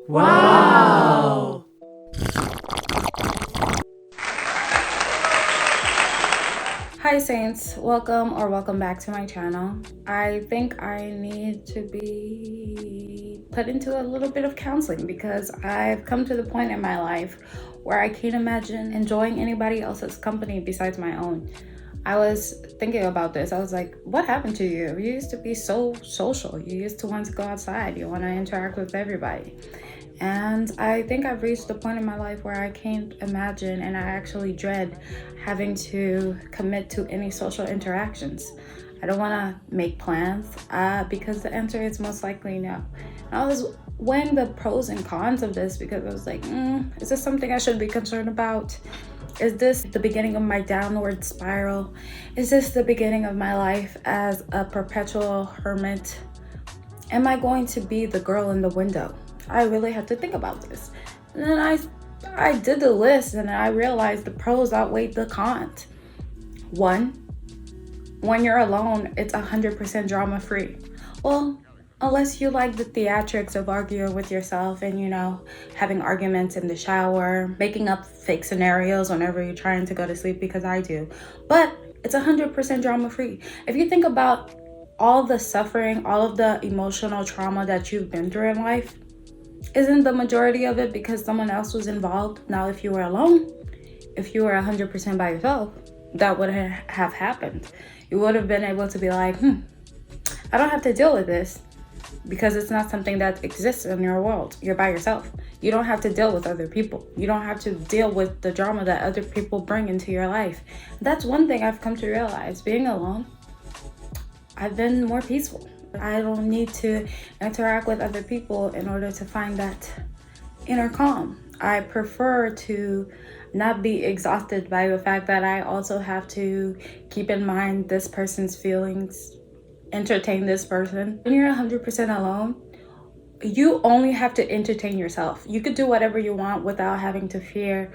Wow! Hi Saints, welcome back to my channel. I think I need to be put into a little bit of counseling because I've come to the point in my life where I can't imagine enjoying anybody else's company besides my own. I was thinking about this. I was like, what happened to you? You used to be so social. You used to want to go outside. You want to interact with everybody. And I think I've reached the point in my life where I can't imagine and I actually dread having to commit to any social interactions. I don't want to make plans because the answer is most likely no. And I was weighing the pros and cons of this because I was like, is this something I should be concerned about? Is this the beginning of my downward spiral? Is this the beginning of my life as a perpetual hermit? Am I going to be the girl in the window? I really had to think about this. And then I did the list and I realized the pros outweighed the cons. One, when you're alone, it's 100% drama free. Well, unless you like the theatrics of arguing with yourself and, having arguments in the shower, making up fake scenarios whenever you're trying to go to sleep, because I do. But it's 100% drama free. If you think about all the suffering, all of the emotional trauma that you've been through in life, isn't the majority of it because someone else was involved? Now, if you were alone, if you were 100% by yourself, that would have happened. You would have been able to be like, I don't have to deal with this because it's not something that exists in your world. You're by yourself. You don't have to deal with other people. You don't have to deal with the drama that other people bring into your life. That's one thing I've come to realize. Being alone, I've been more peaceful. I don't need to interact with other people in order to find that inner calm. I prefer to not be exhausted by the fact that I also have to keep in mind this person's feelings, entertain this person. When you're 100% alone, you only have to entertain yourself. You could do whatever you want without having to fear,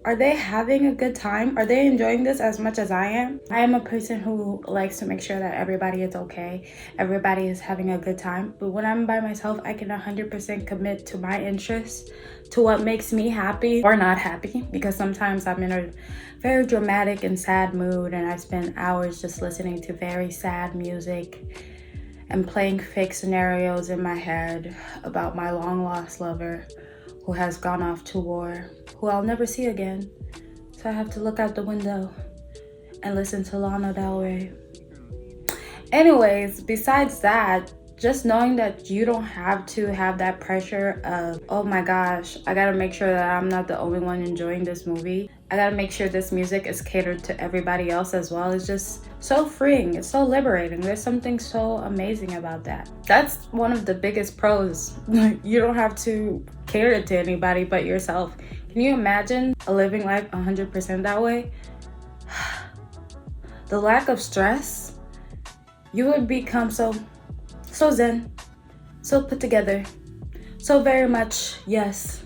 are they having a good time? Are they enjoying this as much as I am? I am a person who likes to make sure that everybody is okay. Everybody is having a good time. But when I'm by myself, I can 100% commit to my interests, to what makes me happy or not happy. Because sometimes I'm in a very dramatic and sad mood and I spend hours just listening to very sad music and playing fake scenarios in my head about my long lost lover who has gone off to war, who I'll never see again. So I have to look out the window and listen to Lana Del Rey. Anyways, besides that, just knowing that you don't have to have that pressure of, oh my gosh, I gotta make sure that I'm not the only one enjoying this movie. I gotta make sure this music is catered to everybody else as well. It's just so freeing. It's so liberating. There's something so amazing about that. That's one of the biggest pros. You don't have to cater it to anybody but yourself. Can you imagine living life 100% that way? The lack of stress, you would become so zen, so put together, so very much, yes,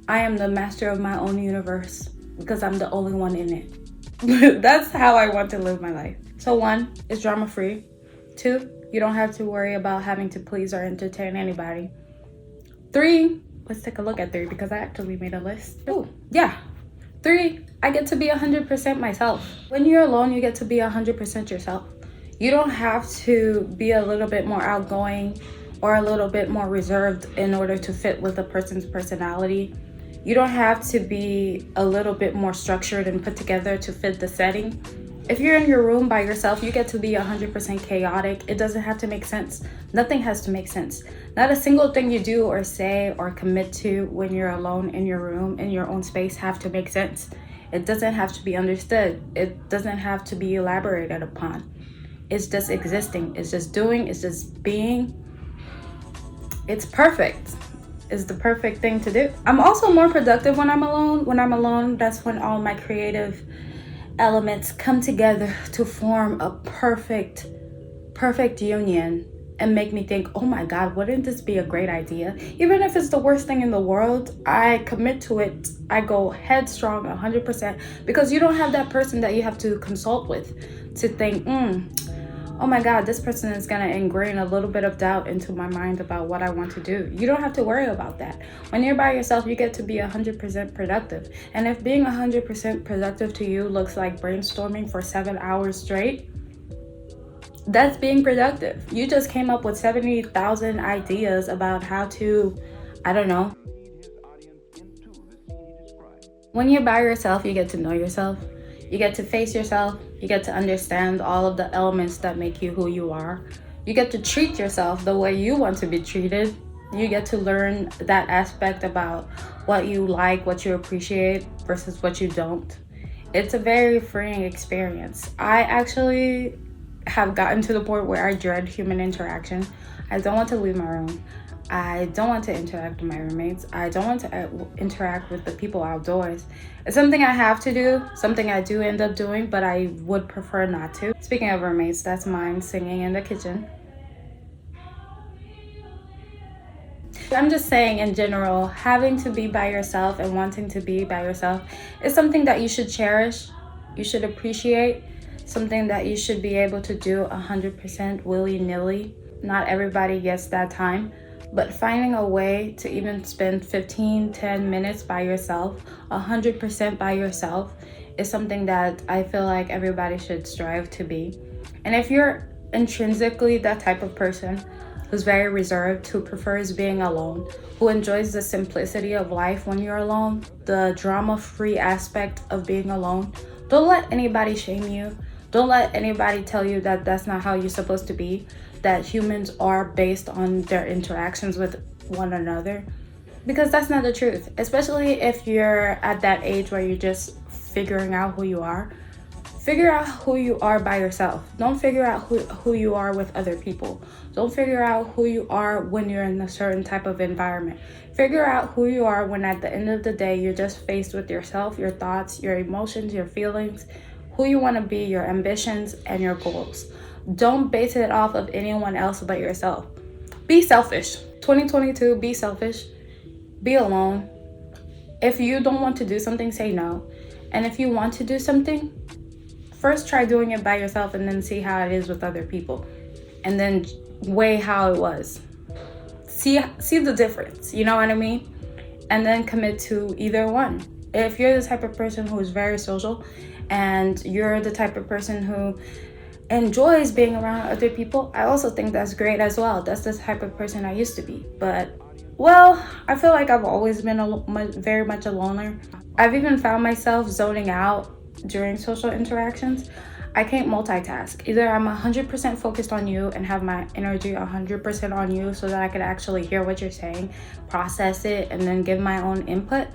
I am the master of my own universe because I'm the only one in it. That's how I want to live my life. So 1, it's drama free. 2, you don't have to worry about having to please or entertain anybody. 3, let's take a look at 3 because I actually made a list. Oh, yeah. 3, I get to be 100% myself. When you're alone, you get to be 100% yourself. You don't have to be a little bit more outgoing or a little bit more reserved in order to fit with a person's personality. You don't have to be a little bit more structured and put together to fit the setting. If you're in your room by yourself, you get to be 100% chaotic. It doesn't have to make sense. Nothing has to make sense. Not a single thing you do or say or commit to when you're alone in your room, in your own space, have to make sense. It doesn't have to be understood. It doesn't have to be elaborated upon. It's just existing. It's just doing. It's just being. It's perfect. It's the perfect thing to do. I'm also more productive when I'm alone. When I'm alone, that's when all my creative elements come together to form a perfect union and make me think, oh my God, wouldn't this be a great idea? Even if it's the worst thing in the world, I commit to it. I go headstrong 100% because you don't have that person that you have to consult with to think, oh my God, this person is going to ingrain a little bit of doubt into my mind about what I want to do. You don't have to worry about that. When you're by yourself, you get to be 100% productive. And if being 100% productive to you looks like brainstorming for 7 hours straight, that's being productive. You just came up with 70,000 ideas about how to, I don't know. When you're by yourself, you get to know yourself. You get to face yourself. You get to understand all of the elements that make you who you are. You get to treat yourself the way you want to be treated. You get to learn that aspect about what you like, what you appreciate versus what you don't. It's a very freeing experience. I actually have gotten to the point where I dread human interaction. I don't want to leave my room. I don't want to interact with my roommates. I don't want to interact with the people outdoors. It's something I have to do, something I do end up doing, but I would prefer not to. Speaking of roommates, that's mine singing in the kitchen. I'm just saying in general, having to be by yourself and wanting to be by yourself is something that you should cherish, you should appreciate, something that you should be able to do 100% willy-nilly. Not everybody gets that time. But finding a way to even spend 10 minutes by yourself, 100% by yourself, is something that I feel like everybody should strive to be. And if you're intrinsically that type of person who's very reserved, who prefers being alone, who enjoys the simplicity of life when you're alone, the drama-free aspect of being alone, don't let anybody shame you. Don't let anybody tell you that that's not how you're supposed to be, that humans are based on their interactions with one another, because that's not the truth. Especially if you're at that age where you're just figuring out who you are. Figure out who you are by yourself. Don't figure out who you are with other people. Don't figure out who you are when you're in a certain type of environment. Figure out who you are when at the end of the day you're just faced with yourself, your thoughts, your emotions, your feelings, who you want to be, your ambitions, and your goals. Don't base it off of anyone else but yourself. Be selfish. 2022, be selfish. Be alone. If you don't want to do something, say no. And if you want to do something, first try doing it by yourself and then see how it is with other people. And then weigh how it was. See the difference, you know what I mean? And then commit to either one. If you're the type of person who is very social and you're the type of person who enjoys being around other people, I also think that's great as well. That's the type of person I used to be. But, well, I feel like I've always been very much a loner. I've even found myself zoning out during social interactions. I can't multitask. Either I'm 100% focused on you and have my energy 100% on you so that I can actually hear what you're saying, process it, and then give my own input,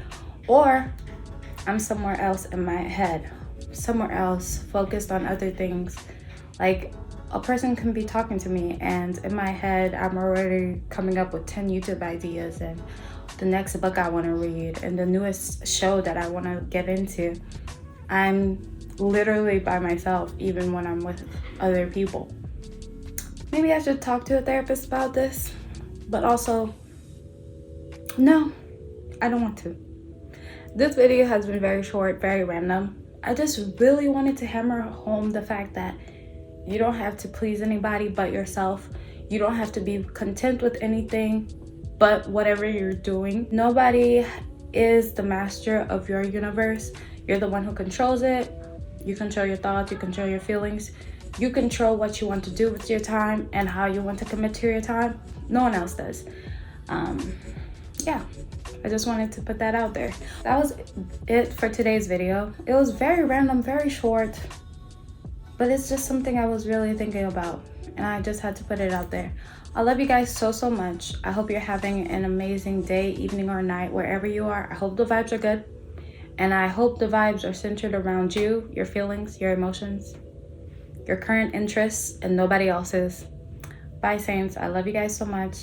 or I'm somewhere else in my head, somewhere else focused on other things. Like, a person can be talking to me and in my head I'm already coming up with 10 YouTube ideas and the next book I want to read and the newest show that I want to get into. I'm literally by myself even when I'm with other people. Maybe I should talk to a therapist about this, but also, no, I don't want to. This video has been very short, very random. I just really wanted to hammer home the fact that you don't have to please anybody but yourself. You don't have to be content with anything but whatever you're doing. Nobody is the master of your universe. You're the one who controls it. You control your thoughts, you control your feelings. You control what you want to do with your time and how you want to commit to your time. No one else does. Yeah, I just wanted to put that out there. That was it for today's video. It was very random, very short, but it's just something I was really thinking about and I just had to put it out there. I love you guys so much. I hope you're having an amazing day, evening, or night, wherever you are. I hope the vibes are good. And I hope the vibes are centered around you, your feelings, your emotions, your current interests, and nobody else's. Bye, Saints. I love you guys so much.